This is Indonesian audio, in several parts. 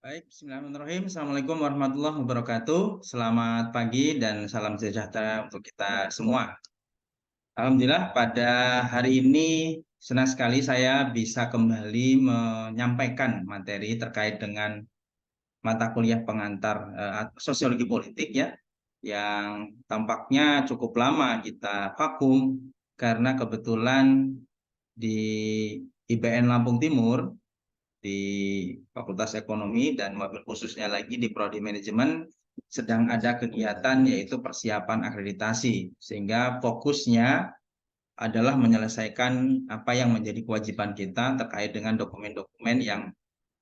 Baik, bismillahirrahmanirrahim. Assalamualaikum warahmatullahi wabarakatuh. Selamat pagi dan salam sejahtera untuk kita semua. Alhamdulillah pada hari ini senang sekali saya bisa kembali menyampaikan materi terkait dengan mata kuliah pengantar sosiologi politik ya, yang tampaknya cukup lama kita vakum karena kebetulan di IPN Lampung Timur di Fakultas Ekonomi dan mobil khususnya lagi di Prodi Manajemen sedang ada kegiatan yaitu persiapan akreditasi, sehingga fokusnya adalah menyelesaikan apa yang menjadi kewajiban kita terkait dengan dokumen-dokumen yang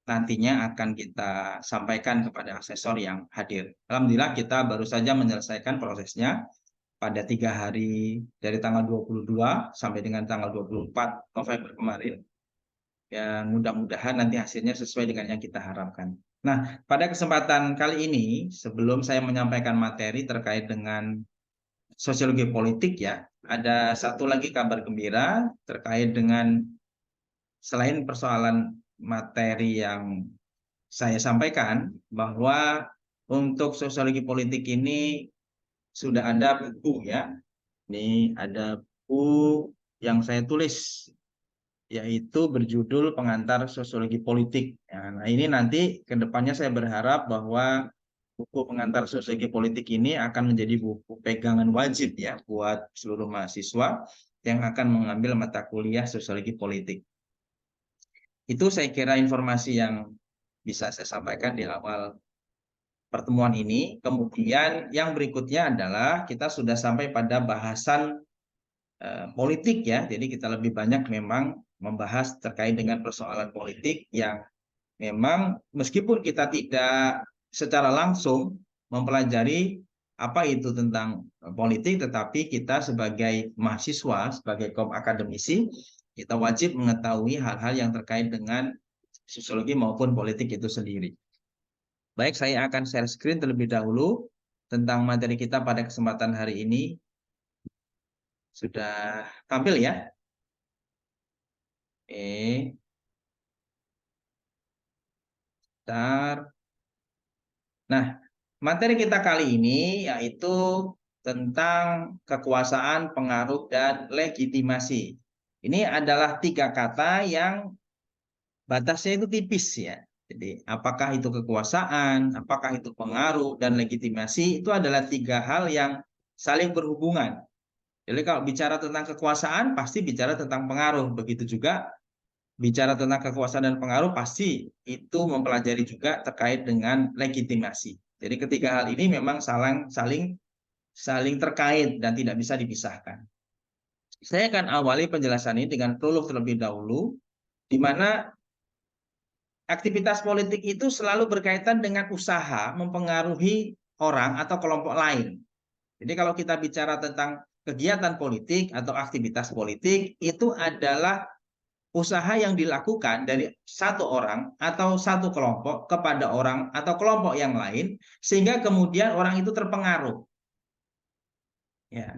nantinya akan kita sampaikan kepada asesor yang hadir. Alhamdulillah kita baru saja menyelesaikan prosesnya pada 3 hari dari tanggal 22 sampai dengan tanggal 24 November kemarin. Ya, mudah-mudahan nanti hasilnya sesuai dengan yang kita harapkan. Nah, pada kesempatan kali ini, sebelum saya menyampaikan materi terkait dengan sosiologi politik ya, ada satu lagi kabar gembira terkait dengan selain persoalan materi yang saya sampaikan, bahwa untuk sosiologi politik ini sudah ada buku ya. Ini ada buku yang saya tulis yaitu berjudul Pengantar Sosiologi Politik. Ya, nah, ini nanti ke depannya saya berharap bahwa buku Pengantar Sosiologi Politik ini akan menjadi buku pegangan wajib ya buat seluruh mahasiswa yang akan mengambil mata kuliah Sosiologi Politik. Itu saya kira informasi yang bisa saya sampaikan di awal pertemuan ini. Kemudian yang berikutnya adalah kita sudah sampai pada bahasan politik ya. Jadi kita lebih banyak memang membahas terkait dengan persoalan politik yang memang meskipun kita tidak secara langsung mempelajari apa itu tentang politik, tetapi kita sebagai mahasiswa, sebagai kaum akademisi, kita wajib mengetahui hal-hal yang terkait dengan sosiologi maupun politik itu sendiri. Baik, saya akan share screen terlebih dahulu tentang materi kita pada kesempatan hari ini. Sudah tampil ya? Oke, bentar. Nah, materi kita kali ini yaitu tentang kekuasaan, pengaruh, dan legitimasi. Ini adalah 3 kata yang batasnya itu tipis ya. Jadi, apakah itu kekuasaan, apakah itu pengaruh, dan legitimasi itu adalah 3 hal yang saling berhubungan. Jadi kalau bicara tentang kekuasaan, pasti bicara tentang pengaruh. Begitu juga bicara tentang kekuasaan dan pengaruh, pasti itu mempelajari juga terkait dengan legitimasi. Jadi ketiga hal ini memang saling terkait dan tidak bisa dipisahkan. Saya akan awali penjelasan ini dengan prolog terlebih dahulu, di mana aktivitas politik itu selalu berkaitan dengan usaha mempengaruhi orang atau kelompok lain. Jadi kalau kita bicara tentang kegiatan politik atau aktivitas politik, itu adalah usaha yang dilakukan dari satu orang atau satu kelompok kepada orang atau kelompok yang lain, sehingga kemudian orang itu terpengaruh. Ya.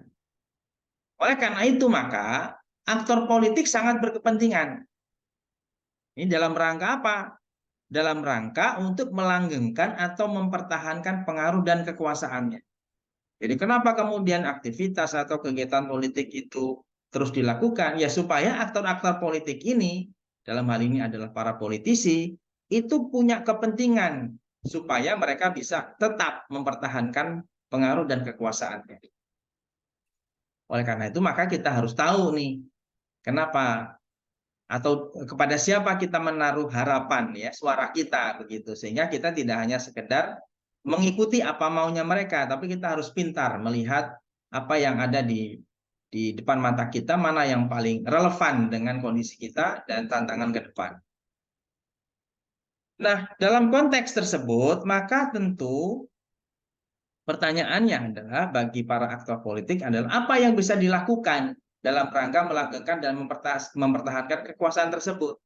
Oleh karena itu maka aktor politik sangat berkepentingan. Ini dalam rangka apa? Dalam rangka untuk melanggengkan atau mempertahankan pengaruh dan kekuasaannya. Jadi kenapa kemudian aktivitas atau kegiatan politik itu terus dilakukan? Ya supaya aktor-aktor politik ini, dalam hal ini adalah para politisi, itu punya kepentingan supaya mereka bisa tetap mempertahankan pengaruh dan kekuasaannya. Oleh karena itu maka kita harus tahu nih, kenapa atau kepada siapa kita menaruh harapan ya suara kita begitu, sehingga kita tidak hanya sekedar mengikuti apa maunya mereka, tapi kita harus pintar melihat apa yang ada di depan mata kita, mana yang paling relevan dengan kondisi kita dan tantangan ke depan. Nah, dalam konteks tersebut maka tentu pertanyaannya adalah bagi para aktor politik adalah apa yang bisa dilakukan dalam rangka melanggengkan dan mempertahankan kekuasaan tersebut.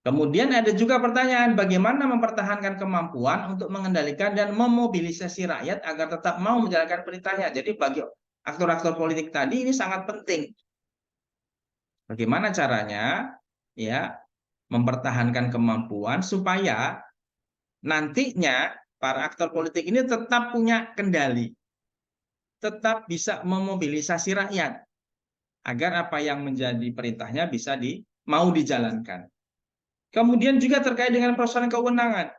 Kemudian ada juga pertanyaan bagaimana mempertahankan kemampuan untuk mengendalikan dan memobilisasi rakyat agar tetap mau menjalankan perintahnya. Jadi bagi aktor-aktor politik tadi ini sangat penting. Bagaimana caranya ya mempertahankan kemampuan supaya nantinya para aktor politik ini tetap punya kendali, tetap bisa memobilisasi rakyat agar apa yang menjadi perintahnya bisa mau dijalankan. Kemudian juga terkait dengan persoalan kewenangan.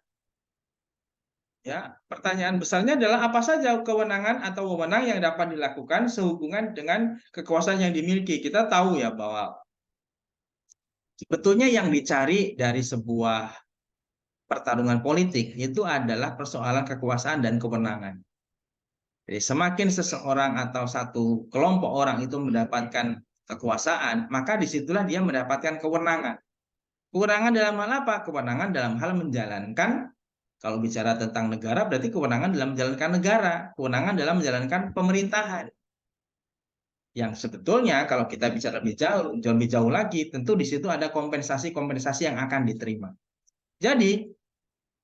Ya, pertanyaan besarnya adalah apa saja kewenangan atau wewenang yang dapat dilakukan sehubungan dengan kekuasaan yang dimiliki. Kita tahu ya bahwa sebetulnya yang dicari dari sebuah pertarungan politik itu adalah persoalan kekuasaan dan kewenangan. Jadi semakin seseorang atau satu kelompok orang itu mendapatkan kekuasaan, maka disitulah dia mendapatkan kewenangan. Kewenangan dalam hal apa? Kewenangan dalam hal menjalankan, kalau bicara tentang negara berarti kewenangan dalam menjalankan negara, kewenangan dalam menjalankan pemerintahan. Yang sebetulnya kalau kita bicara lebih jauh lagi, tentu di situ ada kompensasi-kompensasi yang akan diterima. Jadi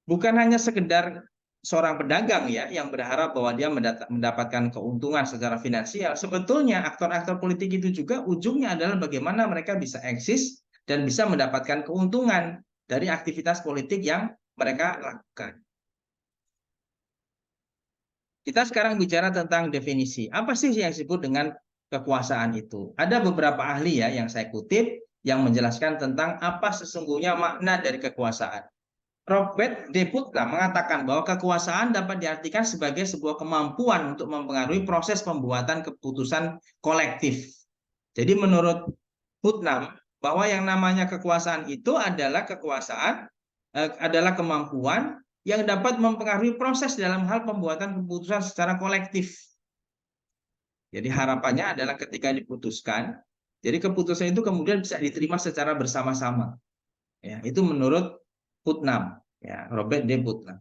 bukan hanya sekedar seorang pedagang ya yang berharap bahwa dia mendapatkan keuntungan secara finansial. Sebetulnya aktor-aktor politik itu juga ujungnya adalah bagaimana mereka bisa eksis dan bisa mendapatkan keuntungan dari aktivitas politik yang mereka lakukan. Kita sekarang bicara tentang definisi. Apa sih yang disebut dengan kekuasaan itu? Ada beberapa ahli ya yang saya kutip yang menjelaskan tentang apa sesungguhnya makna dari kekuasaan. Robert D. Putnam mengatakan bahwa kekuasaan dapat diartikan sebagai sebuah kemampuan untuk mempengaruhi proses pembuatan keputusan kolektif. Jadi menurut Putnam, bahwa yang namanya kekuasaan itu adalah adalah kemampuan yang dapat mempengaruhi proses dalam hal pembuatan keputusan secara kolektif. Jadi harapannya adalah ketika diputuskan, jadi keputusan itu kemudian bisa diterima secara bersama-sama. Ya, itu menurut Putnam, ya, Robert D. Putnam.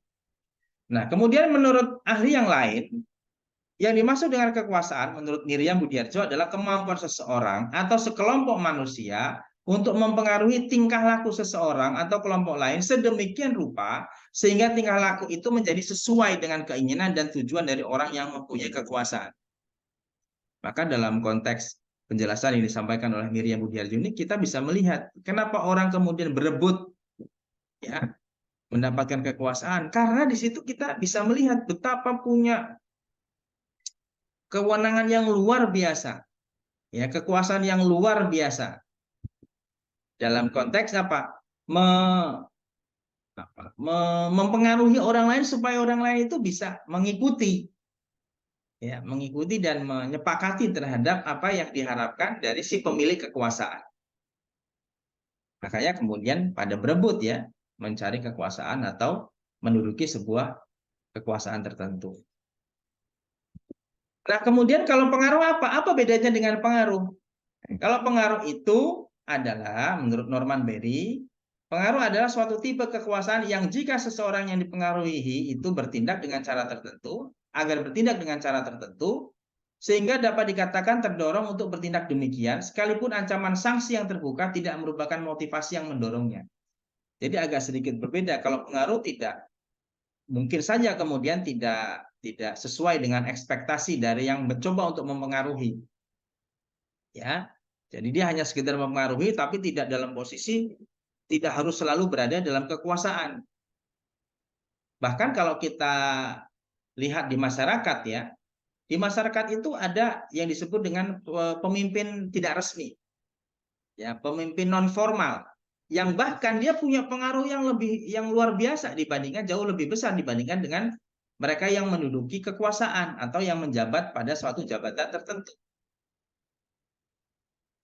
Nah, kemudian menurut ahli yang lain, yang dimaksud dengan kekuasaan menurut Miriam Budiarjo adalah kemampuan seseorang atau sekelompok manusia untuk mempengaruhi tingkah laku seseorang atau kelompok lain sedemikian rupa sehingga tingkah laku itu menjadi sesuai dengan keinginan dan tujuan dari orang yang mempunyai kekuasaan. Maka dalam konteks penjelasan yang disampaikan oleh Miriam Budiarjo ini kita bisa melihat kenapa orang kemudian berebut ya mendapatkan kekuasaan, karena di situ kita bisa melihat betapa punya kewenangan yang luar biasa, ya kekuasaan yang luar biasa dalam konteks apa? Mempengaruhi orang lain supaya orang lain itu bisa mengikuti, ya mengikuti dan menyepakati terhadap apa yang diharapkan dari si pemilik kekuasaan. Makanya kemudian pada berebut ya mencari kekuasaan atau menduduki sebuah kekuasaan tertentu. Nah, kemudian kalau pengaruh apa? Apa bedanya dengan pengaruh? Kalau pengaruh itu adalah, menurut Norman Berry, pengaruh adalah suatu tipe kekuasaan yang jika seseorang yang dipengaruhi itu bertindak dengan cara tertentu, agar bertindak dengan cara tertentu, sehingga dapat dikatakan terdorong untuk bertindak demikian, sekalipun ancaman sanksi yang terbuka tidak merupakan motivasi yang mendorongnya. Jadi agak sedikit berbeda. Kalau pengaruh tidak, mungkin saja kemudian tidak sesuai dengan ekspektasi dari yang mencoba untuk mempengaruhi. Ya. Jadi dia hanya sekedar mempengaruhi tapi tidak dalam posisi, tidak harus selalu berada dalam kekuasaan. Bahkan kalau kita lihat di masyarakat ya, di masyarakat itu ada yang disebut dengan pemimpin tidak resmi. Ya, pemimpin non formal yang bahkan dia punya pengaruh yang luar biasa dibandingkan, jauh lebih besar dibandingkan dengan mereka yang menduduki kekuasaan atau yang menjabat pada suatu jabatan tertentu.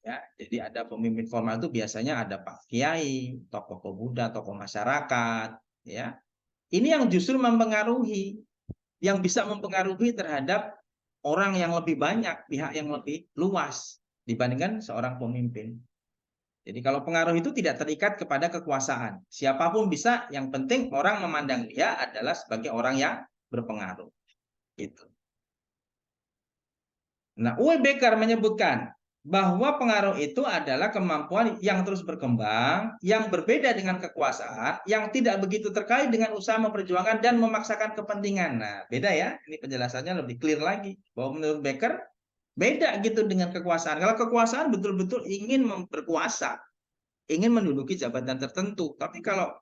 Ya, jadi ada pemimpin formal itu biasanya ada Pak Kiai, tokoh pemuda, tokoh masyarakat, ya. Ini yang justru mempengaruhi, yang bisa mempengaruhi terhadap orang yang lebih banyak, pihak yang lebih luas dibandingkan seorang pemimpin. Jadi kalau pengaruh itu tidak terikat kepada kekuasaan. Siapapun bisa, yang penting orang memandang dia adalah sebagai orang yang berpengaruh. Gitu. Nah, Uwe Becker menyebutkan bahwa pengaruh itu adalah kemampuan yang terus berkembang, yang berbeda dengan kekuasaan, yang tidak begitu terkait dengan usaha memperjuangkan dan memaksakan kepentingan. Nah, beda ya, ini penjelasannya lebih clear lagi, bahwa menurut Becker, beda gitu dengan kekuasaan. Kalau kekuasaan betul-betul ingin berkuasa, ingin menduduki jabatan tertentu. Tapi kalau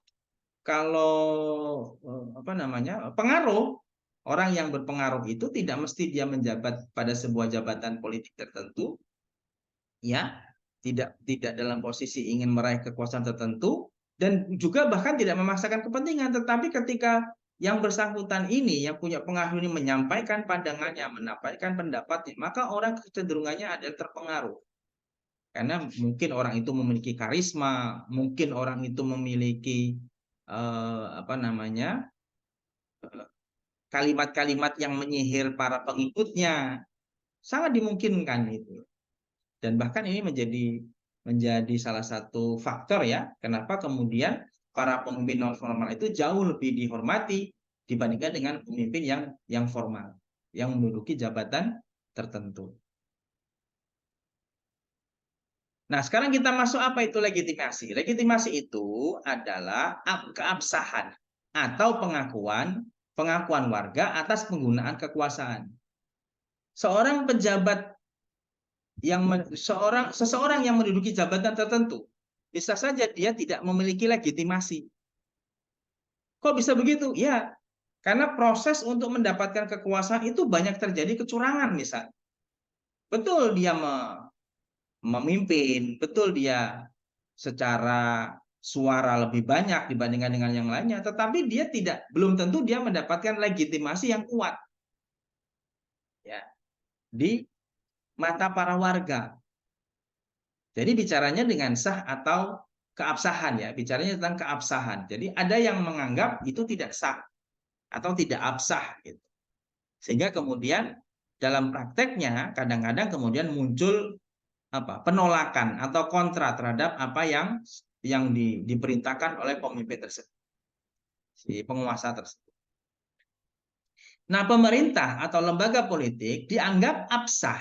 apa namanya, pengaruh, orang yang berpengaruh itu tidak mesti dia menjabat pada sebuah jabatan politik tertentu, ya, tidak dalam posisi ingin meraih kekuasaan tertentu, dan juga bahkan tidak memaksakan kepentingan. Tetapi ketika yang bersangkutan ini, yang punya pengaruh ini menyampaikan pandangannya, menyampaikan pendapatnya, maka orang kecenderungannya adalah terpengaruh. Karena mungkin orang itu memiliki karisma, mungkin orang itu memiliki apa namanya, kalimat-kalimat yang menyihir para pengikutnya, sangat dimungkinkan itu. Dan bahkan ini menjadi salah satu faktor ya, kenapa kemudian para pemimpin non formal itu jauh lebih dihormati dibandingkan dengan pemimpin yang formal, yang menduduki jabatan tertentu. Nah, sekarang kita masuk apa itu legitimasi. Legitimasi itu adalah keabsahan atau pengakuan warga atas penggunaan kekuasaan. Seorang pejabat seseorang yang menduduki jabatan tertentu, bisa saja dia tidak memiliki legitimasi. Kok bisa begitu? Ya, karena proses untuk mendapatkan kekuasaan itu banyak terjadi kecurangan misal. Betul dia memimpin, betul dia secara suara lebih banyak dibandingkan dengan yang lainnya, tetapi dia belum tentu dia mendapatkan legitimasi yang kuat, ya, di mata para warga. Jadi bicaranya dengan sah atau keabsahan, ya, bicaranya tentang keabsahan. Jadi ada yang menganggap itu tidak sah atau tidak absah gitu. Sehingga kemudian dalam prakteknya kadang-kadang kemudian muncul penolakan atau kontra terhadap apa yang diperintahkan oleh pemimpin tersebut, si penguasa tersebut. Nah, pemerintah atau lembaga politik dianggap absah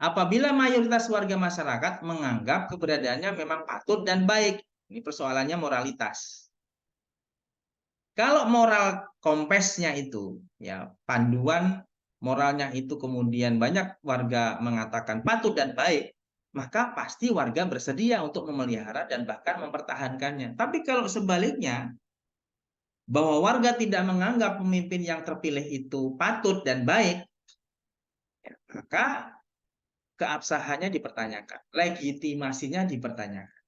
apabila mayoritas warga masyarakat menganggap keberadaannya memang patut dan baik. Ini persoalannya moralitas. Kalau moral kompasnya itu, ya, panduan moralnya itu kemudian banyak warga mengatakan patut dan baik, maka pasti warga bersedia untuk memelihara dan bahkan mempertahankannya. Tapi kalau sebaliknya, bahwa warga tidak menganggap pemimpin yang terpilih itu patut dan baik, ya, maka keabsahannya dipertanyakan, legitimasinya dipertanyakan.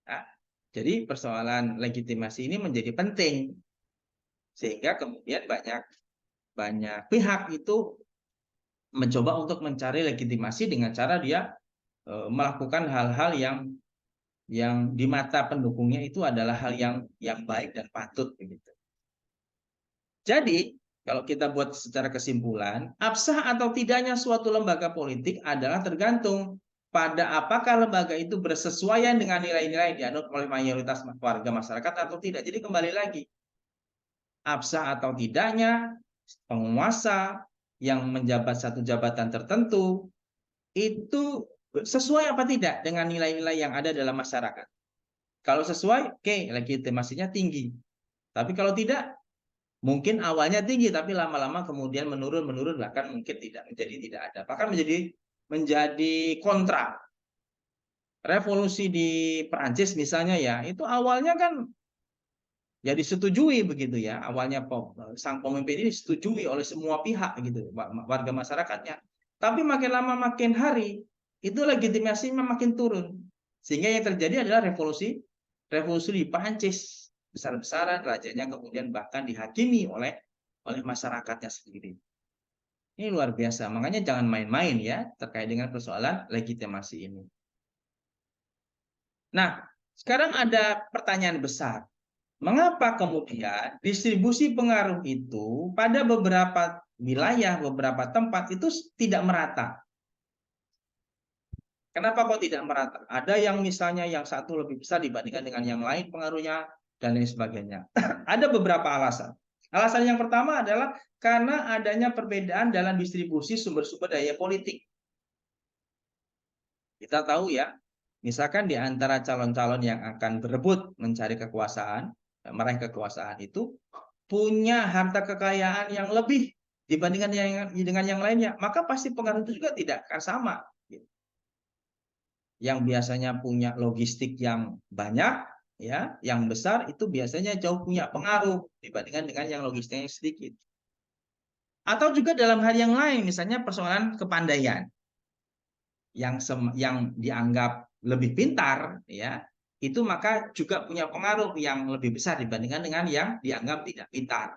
Nah, jadi persoalan legitimasi ini menjadi penting, sehingga kemudian banyak pihak itu mencoba untuk mencari legitimasi dengan cara dia melakukan hal-hal yang di mata pendukungnya itu adalah hal yang baik dan patut begitu. Jadi kalau kita buat secara kesimpulan, absah atau tidaknya suatu lembaga politik adalah tergantung pada apakah lembaga itu bersesuaian dengan nilai-nilai yang dianut oleh mayoritas warga masyarakat atau tidak. Jadi kembali lagi, absah atau tidaknya penguasa yang menjabat satu jabatan tertentu itu sesuai apa tidak dengan nilai-nilai yang ada dalam masyarakat. Kalau sesuai, oke, legitimasinya tinggi. Tapi kalau tidak, mungkin awalnya tinggi, tapi lama-lama kemudian menurun, bahkan mungkin tidak ada. Bahkan menjadi kontra. Revolusi di Perancis misalnya, ya, itu awalnya kan ya disetujui begitu, ya. Awalnya sang pemimpin ini disetujui oleh semua pihak gitu, warga masyarakatnya. Tapi makin lama makin hari itu legitimasinya makin turun. Sehingga yang terjadi adalah revolusi di Perancis, besar-besaran, rajanya kemudian bahkan dihakimi oleh masyarakatnya sendiri. Ini luar biasa. Makanya jangan main-main ya terkait dengan persoalan legitimasi ini. Nah, sekarang ada pertanyaan besar. Mengapa kemudian distribusi pengaruh itu pada beberapa wilayah, beberapa tempat itu tidak merata? Kenapa kok tidak merata? Ada yang misalnya yang satu lebih besar dibandingkan dengan yang lain pengaruhnya dan lain sebagainya. Ada beberapa alasan. Alasan yang pertama adalah karena adanya perbedaan dalam distribusi sumber-sumber daya politik. Kita tahu ya, misalkan di antara calon-calon yang akan berebut mencari kekuasaan, meraih kekuasaan itu punya harta kekayaan yang lebih dibandingkan dengan yang lainnya, maka pasti pengaruh itu juga tidak akan sama. yang biasanya punya logistik yang banyak, ya, yang besar itu biasanya jauh punya pengaruh dibandingkan dengan yang logistiknya sedikit. Atau juga dalam hal yang lain, misalnya persoalan kepandaian yang dianggap lebih pintar, ya, itu maka juga punya pengaruh yang lebih besar dibandingkan dengan yang dianggap tidak pintar.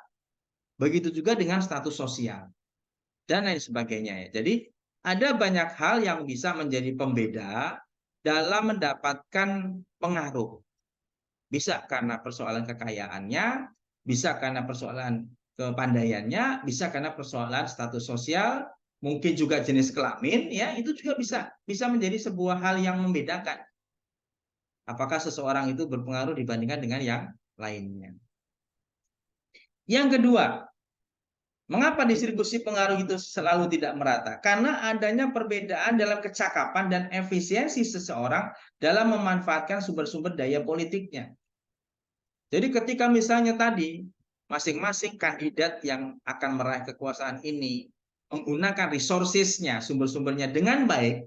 Begitu juga dengan status sosial dan lain sebagainya, ya. Jadi ada banyak hal yang bisa menjadi pembeda dalam mendapatkan pengaruh. Bisa karena persoalan kekayaannya, bisa karena persoalan kepandaiannya, bisa karena persoalan status sosial, mungkin juga jenis kelamin, ya, itu juga bisa menjadi sebuah hal yang membedakan apakah seseorang itu berpengaruh dibandingkan dengan yang lainnya. Yang kedua, mengapa distribusi pengaruh itu selalu tidak merata? Karena adanya perbedaan dalam kecakapan dan efisiensi seseorang dalam memanfaatkan sumber-sumber daya politiknya. Jadi ketika misalnya tadi masing-masing kandidat yang akan meraih kekuasaan ini menggunakan resources-nya, sumber-sumbernya dengan baik,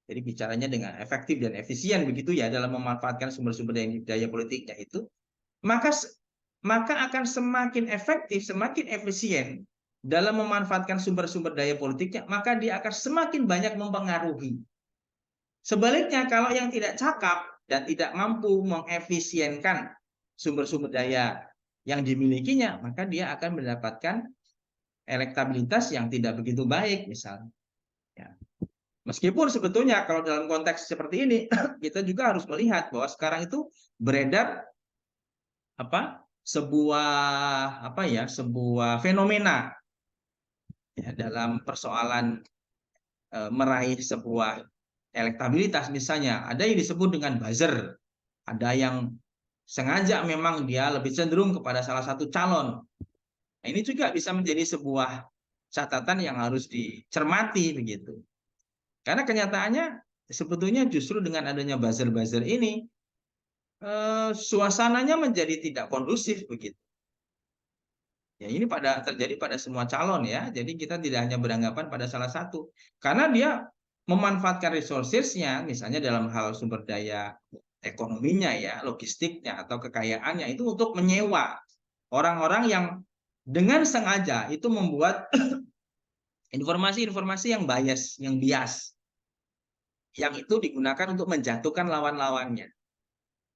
jadi bicaranya dengan efektif dan efisien begitu ya dalam memanfaatkan sumber-sumber daya politiknya itu, maka akan semakin efektif, semakin efisien dalam memanfaatkan sumber-sumber daya politiknya, maka dia akan semakin banyak mempengaruhi. Sebaliknya, kalau yang tidak cakap dan tidak mampu mengefisienkan sumber-sumber daya yang dimilikinya, maka dia akan mendapatkan elektabilitas yang tidak begitu baik, misalnya. Ya. Meskipun sebetulnya kalau dalam konteks seperti ini, kita juga harus melihat bahwa sekarang itu beredar sebuah fenomena, ya, dalam persoalan meraih sebuah elektabilitas. Misalnya ada yang disebut dengan buzzer, ada yang sengaja memang dia lebih cenderung kepada salah satu calon. Nah, ini juga bisa menjadi sebuah catatan yang harus dicermati begitu. Karena kenyataannya sebetulnya justru dengan adanya buzzer-buzzer ini suasananya menjadi tidak kondusif begitu. Ya, ini terjadi pada semua calon, ya. Jadi kita tidak hanya beranggapan pada salah satu. Karena dia memanfaatkan resources-nya, misalnya dalam hal sumber daya ekonominya, ya, logistiknya atau kekayaannya itu untuk menyewa orang-orang yang dengan sengaja itu membuat informasi-informasi yang bias, yang itu digunakan untuk menjatuhkan lawan-lawannya.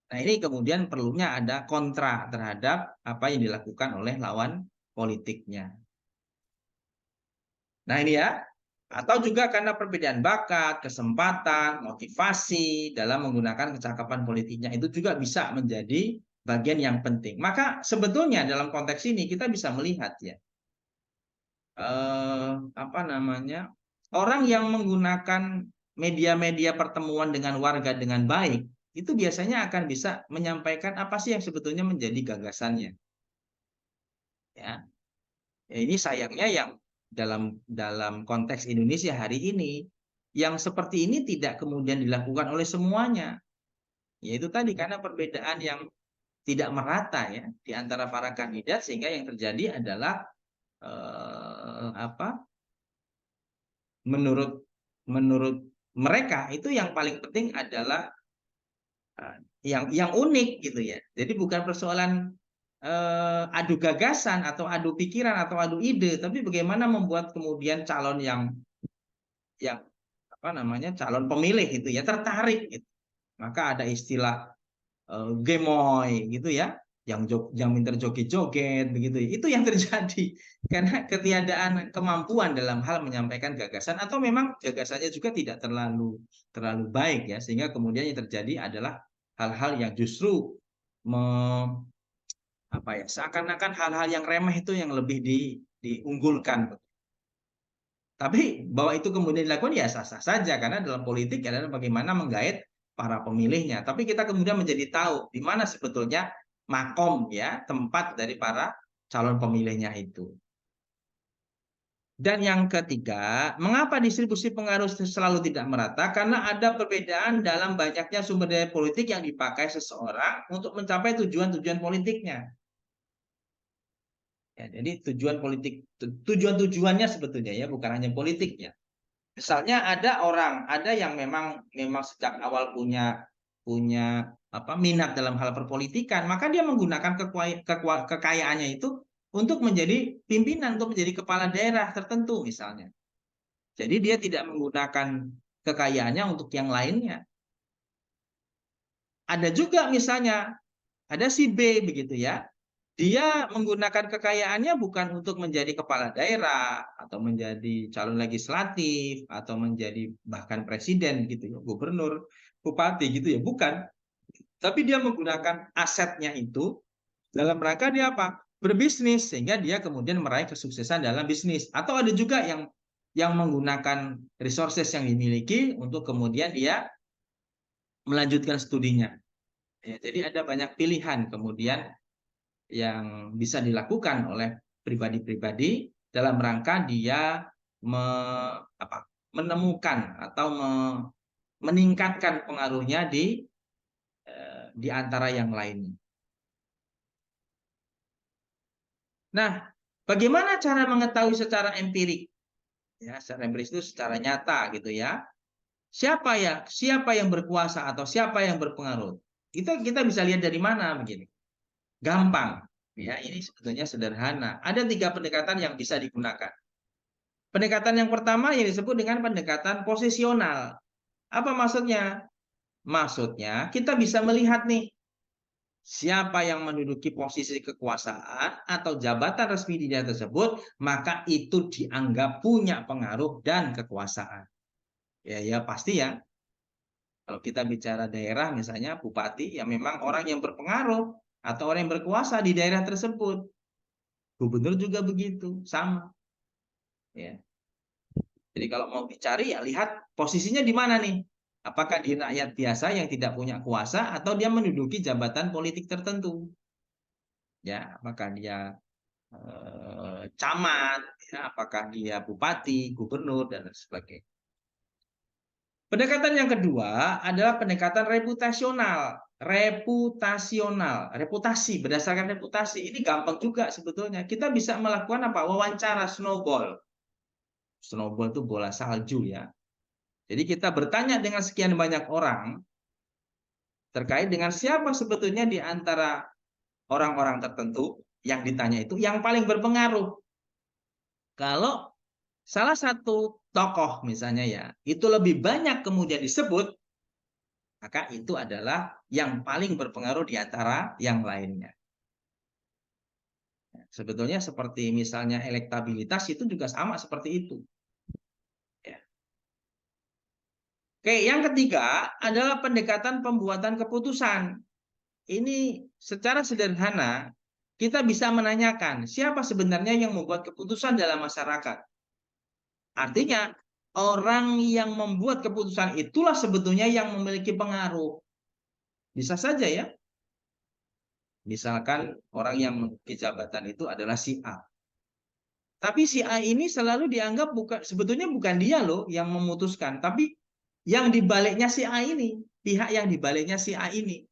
Nah, ini kemudian perlunya ada kontra terhadap apa yang dilakukan oleh lawan politiknya. Nah, ini ya. Atau juga karena perbedaan bakat, kesempatan, motivasi dalam menggunakan kecakapan politiknya itu juga bisa menjadi bagian yang penting. Maka sebetulnya dalam konteks ini kita bisa melihat, ya, orang yang menggunakan media-media pertemuan dengan warga dengan baik itu biasanya akan bisa menyampaikan apa sih yang sebetulnya menjadi gagasannya. Ya, ini sayangnya yang dalam konteks Indonesia hari ini yang seperti ini tidak kemudian dilakukan oleh semuanya. Yaitu tadi karena perbedaan yang tidak merata, ya, di antara para kandidat sehingga yang terjadi adalah menurut mereka itu yang paling penting adalah yang unik gitu, ya. Jadi bukan persoalan adu gagasan atau adu pikiran atau adu ide, tapi bagaimana membuat kemudian calon yang calon pemilih itu, ya, tertarik gitu. Maka ada istilah gemoy gitu, ya, yang pintar joget-joget begitu. Itu yang terjadi karena ketiadaan kemampuan dalam hal menyampaikan gagasan atau memang gagasannya juga tidak terlalu baik, ya, sehingga kemudian yang terjadi adalah hal-hal yang justru seakan-akan hal-hal yang remeh itu yang lebih diunggulkan. Tapi bahwa itu kemudian dilakukan ya sah-sah saja karena dalam politik adalah bagaimana menggait para pemilihnya. Tapi kita kemudian menjadi tahu di mana sebetulnya makom, ya, tempat dari para calon pemilihnya itu. Dan yang ketiga, mengapa distribusi pengaruh selalu tidak merata? Karena ada perbedaan dalam banyaknya sumber daya politik yang dipakai seseorang untuk mencapai tujuan-tujuan politiknya. Ya, jadi tujuan-tujuannya sebetulnya, ya, bukan hanya politiknya. Misalnya ada yang memang sejak awal punya minat dalam hal perpolitikan, maka dia menggunakan kekayaannya itu untuk menjadi pimpinan, untuk menjadi kepala daerah tertentu misalnya. Jadi dia tidak menggunakan kekayaannya untuk yang lainnya. Ada juga misalnya, ada si B begitu ya, dia menggunakan kekayaannya bukan untuk menjadi kepala daerah atau menjadi calon legislatif atau menjadi bahkan presiden gitu ya, gubernur, bupati gitu ya, bukan. Tapi dia menggunakan asetnya itu dalam rangka dia apa? Berbisnis, sehingga dia kemudian meraih kesuksesan dalam bisnis. Atau ada juga yang menggunakan resources yang dimiliki untuk kemudian dia melanjutkan studinya. Ya, jadi ada banyak pilihan kemudian yang bisa dilakukan oleh pribadi-pribadi dalam rangka dia menemukan atau meningkatkan pengaruhnya di antara yang lain. Nah, bagaimana cara mengetahui secara empirik? Ya, secara empirik itu secara nyata gitu ya. Siapa yang berkuasa atau siapa yang berpengaruh? Kita bisa lihat dari mana begini. Gampang. Ya, ini sebetulnya sederhana. Ada 3 pendekatan yang bisa digunakan. Pendekatan yang pertama yang disebut dengan pendekatan posisional. Apa maksudnya? Maksudnya kita bisa melihat nih siapa yang menduduki posisi kekuasaan atau jabatan resmi di daerah tersebut, maka itu dianggap punya pengaruh dan kekuasaan. Ya pasti ya. Kalau kita bicara daerah misalnya bupati, ya memang orang yang berpengaruh atau orang yang berkuasa di daerah tersebut. Gubernur juga begitu, sama. Ya. Jadi kalau mau dicari ya lihat posisinya di mana nih. Apakah di rakyat biasa yang tidak punya kuasa atau dia menduduki jabatan politik tertentu. Ya, apakah dia camat, ya, apakah dia bupati, gubernur dan sebagainya. Pendekatan yang kedua adalah pendekatan reputasional. Reputasi, berdasarkan reputasi. Ini gampang juga sebetulnya. Kita bisa melakukan apa? Wawancara snowball. Snowball itu bola salju ya. Jadi kita bertanya dengan sekian banyak orang terkait dengan siapa sebetulnya di antara orang-orang tertentu yang ditanya itu yang paling berpengaruh. Kalau salah satu tokoh misalnya ya, itu lebih banyak kemudian disebut, maka itu adalah yang paling berpengaruh di antara yang lainnya. Sebetulnya seperti misalnya elektabilitas itu juga sama seperti itu. Ya. Oke, yang ketiga adalah pendekatan pembuatan keputusan. Ini secara sederhana kita bisa menanyakan siapa sebenarnya yang membuat keputusan dalam masyarakat. Artinya orang yang membuat keputusan itulah sebetulnya yang memiliki pengaruh. Bisa saja ya. Misalkan orang yang memiliki jabatan itu adalah si A. Tapi si A ini selalu dianggap sebetulnya bukan dia loh yang memutuskan, tapi yang dibaliknya si A ini, pihak yang dibaliknya si A ini.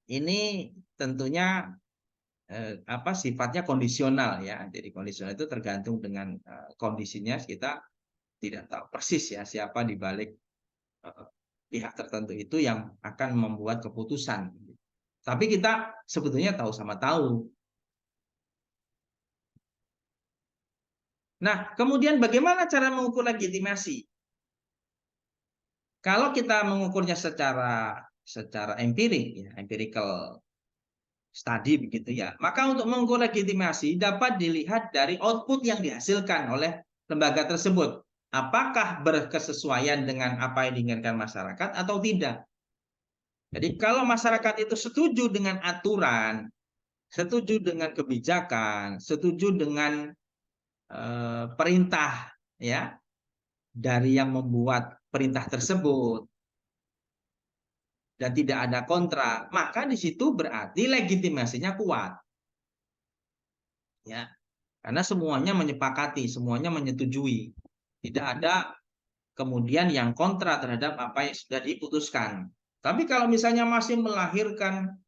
Ini tentunya sifatnya kondisional ya. Jadi kondisional itu tergantung dengan kondisinya, kita tidak tahu persis ya siapa di balik pihak tertentu itu yang akan membuat keputusan. Tapi kita sebetulnya tahu sama tahu. Nah, kemudian bagaimana cara mengukur legitimasi? Kalau kita mengukurnya secara empirik, ya, empirical study begitu ya, maka untuk mengukur legitimasi dapat dilihat dari output yang dihasilkan oleh lembaga tersebut. Apakah berkesesuaian dengan apa yang diinginkan masyarakat atau tidak? Jadi kalau masyarakat itu setuju dengan aturan, setuju dengan kebijakan, setuju dengan perintah ya dari yang membuat perintah tersebut dan tidak ada kontra, maka di situ berarti legitimasinya kuat. Ya. Karena semuanya menyepakati, semuanya menyetujui. Tidak ada kemudian yang kontra terhadap apa yang sudah diputuskan. Tapi kalau misalnya masih melahirkan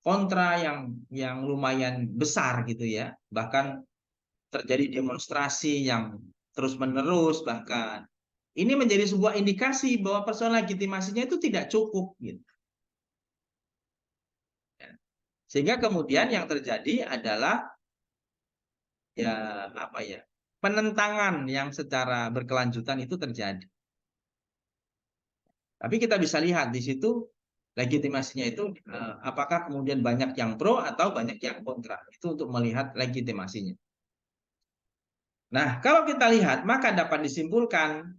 kontra yang lumayan besar gitu ya, bahkan terjadi demonstrasi yang terus-menerus bahkan. Ini menjadi sebuah indikasi bahwa persoalan legitimasinya itu tidak cukup gitu. Sehingga kemudian yang terjadi adalah ya apa ya? Penentangan yang secara berkelanjutan itu terjadi. Tapi kita bisa lihat di situ legitimasinya itu apakah kemudian banyak yang pro atau banyak yang kontra. Itu untuk melihat legitimasinya. Nah, kalau kita lihat maka dapat disimpulkan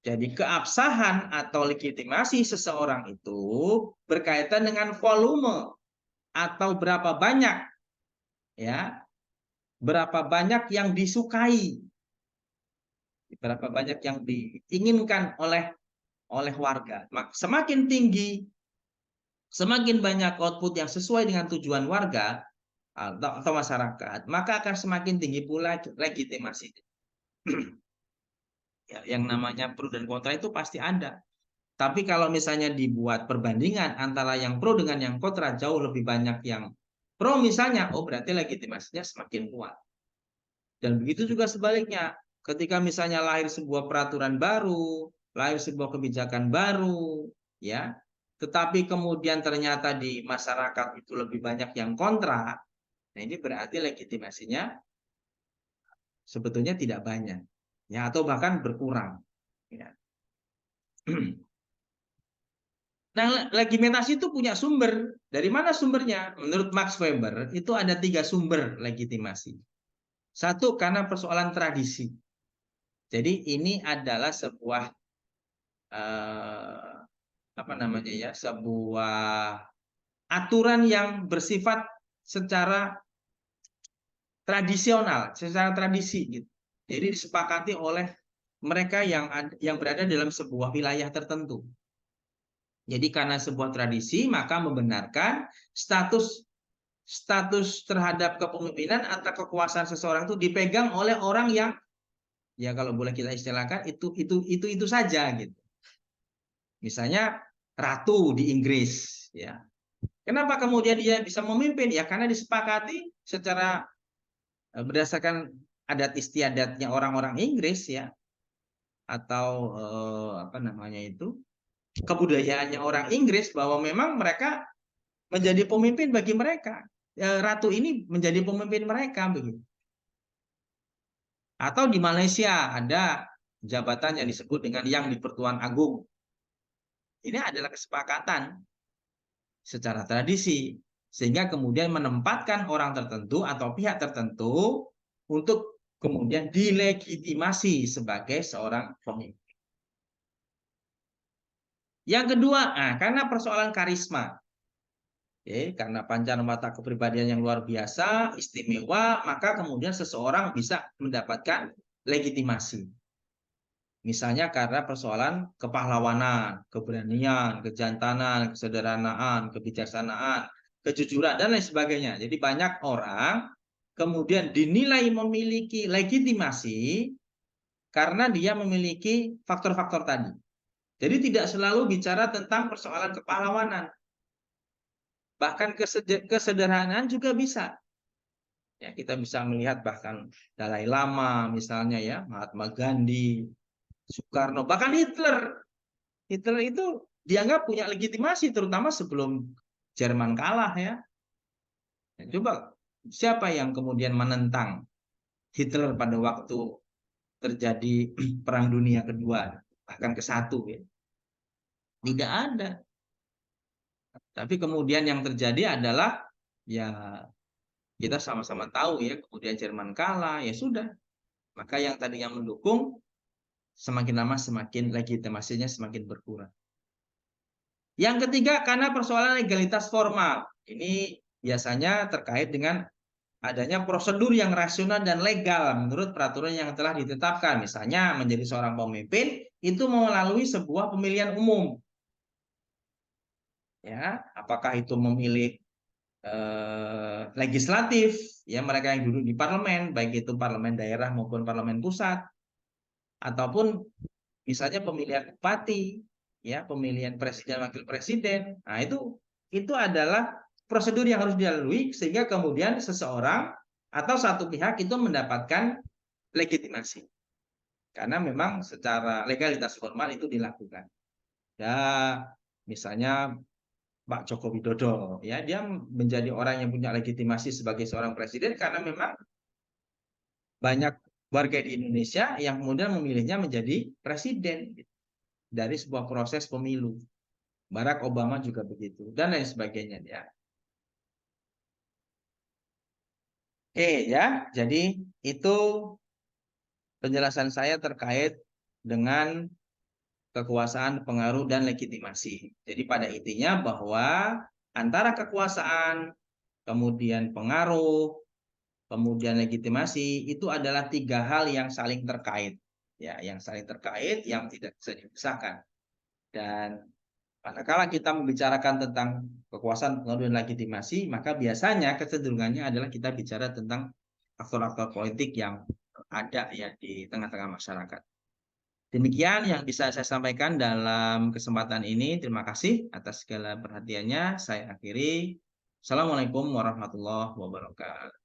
jadi keabsahan atau legitimasi seseorang itu berkaitan dengan volume atau berapa banyak ya, berapa banyak yang disukai, berapa banyak yang diinginkan oleh warga. Semakin tinggi, semakin banyak output yang sesuai dengan tujuan warga atau masyarakat, maka akan semakin tinggi pula legitimasi. Ya, yang namanya pro dan kontra itu pasti ada. Tapi kalau misalnya dibuat perbandingan antara yang pro dengan yang kontra, jauh lebih banyak yang pro misalnya, oh berarti legitimasinya semakin kuat. Dan begitu juga sebaliknya, ketika misalnya lahir sebuah peraturan baru, lahir sebuah kebijakan baru, ya, tetapi kemudian ternyata di masyarakat itu lebih banyak yang kontra, nah ini berarti legitimasinya sebetulnya tidak banyak, ya, atau bahkan berkurang. Ya. Nah, legitimasi itu punya sumber. Dari mana sumbernya? Menurut Max Weber, itu ada 3 sumber legitimasi. Satu, karena persoalan tradisi. Jadi ini adalah sebuah apa namanya ya, sebuah aturan yang bersifat secara tradisional, secara tradisi gitu. Jadi disepakati oleh mereka yang berada dalam sebuah wilayah tertentu. Jadi karena sebuah tradisi maka membenarkan status terhadap kepemimpinan atau kekuasaan seseorang itu dipegang oleh orang yang ya kalau boleh kita istilahkan itu saja gitu. Misalnya ratu di Inggris ya. Kenapa kemudian dia bisa memimpin? Ya karena disepakati secara berdasarkan adat istiadatnya orang-orang Inggris ya atau apa namanya itu kebudayaannya orang Inggris bahwa memang mereka menjadi pemimpin bagi mereka. Ratu ini menjadi pemimpin mereka begitu. Atau di Malaysia ada jabatan yang disebut dengan Yang di-Pertuan Agung. Ini adalah kesepakatan secara tradisi sehingga kemudian menempatkan orang tertentu atau pihak tertentu untuk kemudian dilegitimasi sebagai seorang pemimpin. Yang kedua, karena persoalan karisma. Oke, karena pancaran watak kepribadian yang luar biasa, istimewa, maka kemudian seseorang bisa mendapatkan legitimasi. Misalnya karena persoalan kepahlawanan, keberanian, kejantanan, kesederhanaan, kebijaksanaan, kejujuran, dan lain sebagainya. Jadi banyak orang kemudian dinilai memiliki legitimasi karena dia memiliki faktor-faktor tadi. Jadi tidak selalu bicara tentang persoalan kepahlawanan. Bahkan kesederhanaan juga bisa. Ya, kita bisa melihat bahkan Dalai Lama misalnya ya, Mahatma Gandhi, Soekarno, bahkan Hitler. Hitler itu dianggap punya legitimasi terutama sebelum Jerman kalah ya. Coba siapa yang kemudian menentang Hitler pada waktu terjadi Perang Dunia Kedua, bahkan ke-1 ya. Tidak ada. Tapi kemudian yang terjadi adalah ya kita sama-sama tahu ya, kemudian Jerman kalah, ya sudah. Maka yang tadinya mendukung semakin lama semakin legitimasinya semakin berkurang. Yang ketiga karena persoalan legalitas formal. Ini biasanya terkait dengan adanya prosedur yang rasional dan legal menurut peraturan yang telah ditetapkan. Misalnya menjadi seorang pemimpin itu melalui sebuah pemilihan umum. Ya, apakah itu memilih legislatif, ya mereka yang duduk di parlemen, baik itu parlemen daerah maupun parlemen pusat, ataupun misalnya pemilihan bupati, ya pemilihan presiden wakil presiden. Nah itu adalah prosedur yang harus dilalui sehingga kemudian seseorang atau satu pihak itu mendapatkan legitimasi. Karena memang secara legalitas formal itu dilakukan. Ya, misalnya Pak Joko Widodo, ya dia menjadi orang yang punya legitimasi sebagai seorang presiden karena memang banyak warga di Indonesia yang kemudian memilihnya menjadi presiden dari sebuah proses pemilu. Barack Obama juga begitu dan lain sebagainya ya. Oke ya, jadi itu penjelasan saya terkait dengan kekuasaan, pengaruh, dan legitimasi. Jadi pada intinya bahwa antara kekuasaan, kemudian pengaruh, kemudian legitimasi itu adalah tiga hal yang saling terkait. Ya, yang saling terkait, yang tidak bisa dipisahkan. Dan manakala kita membicarakan tentang kekuasaan, pengaruh, dan legitimasi, maka biasanya kecenderungannya adalah kita bicara tentang aktor-aktor politik yang ada ya di tengah-tengah masyarakat. Demikian yang bisa saya sampaikan dalam kesempatan ini. Terima kasih atas segala perhatiannya. Saya akhiri. Assalamualaikum warahmatullahi wabarakatuh.